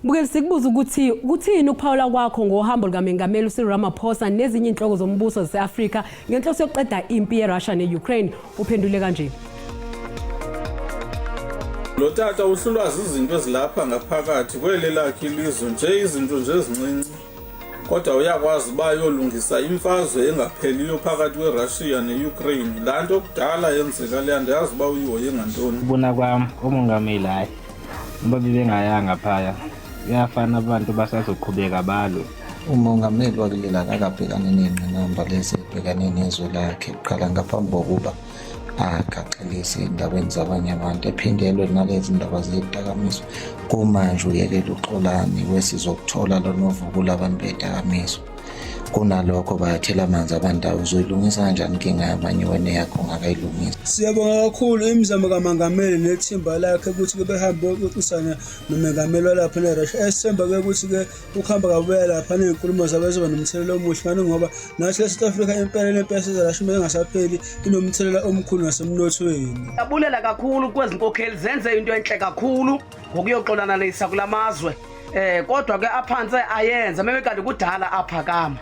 Bukeli sikubuza ukuthi kuthini ukuphawula kwakho ngohambo likaMengameli uCyril Ramaphosa nezinye inhloko zombuso zase-Afrika ngenhloso yokuqeda impi yeRussia ne-Ukraine. Uphendule kanje. Lo tata uhlulwa izinto ezilapha ngaphakathi kweli lakhe ilizwe nje izinto nje ezincinci. Kodwa uyakwazi bayolungisa imfazwe engapheliyo phakathi kweRussia neUkraine. Lanto kudala yenzeka le andazi ba uyihoye ngantoni. Ubona kwami umongameli hayi ngoba bebengayanga phaya. Uyafana abantu basazoqhubeka balwe. Umongameli wakulela akabhekane nezingqinamba lezi ebhekane nezwe lakhe kuqala ngaphambi kokuba akaqhelise indabeni zabanye abantu ephindelwe nalezi ndaba zedakamizwa. Kumanje uyelela uxolani wesizokuthola lo novukula abantu bedakamizwa. Kunalokho bayathela amanzi abantu uzoyilungisa kanjani inkinga yamanyuwene yakho ngakayilungisa. Siyabonga kakhulu imizamo kaMengameli nethimba lakhe ukuthi behambe ukuxoxisana noMengameli walapha eRussia. Esemba ukuthi ukuhamba kabuya lapha nezinkulumo zabezoba nomthelela omuhle ngani ngoba nathi le South Africa empeleni empesa zaRussia engasapheli inomthelela omkhulu nasemnothweni. Abulela kakhulu kwezinkokheli zenze into enhle kakhulu ngokuyoxolana lesa kulamazwe. Kodwa ke aphansi ayenza memekade kudala aphakama.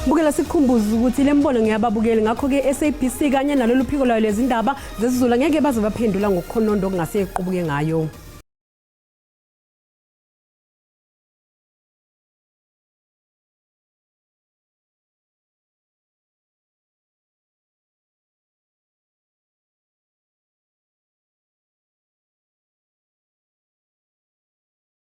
Bukela sikhumbuza ukuthi le mbono ngiyababukeli ngakho ke SABC kanye nalolu phiko lwayo lezindaba zesizulu ngeke baze baphendula ngokukhononda okungase iqubuke ngayo.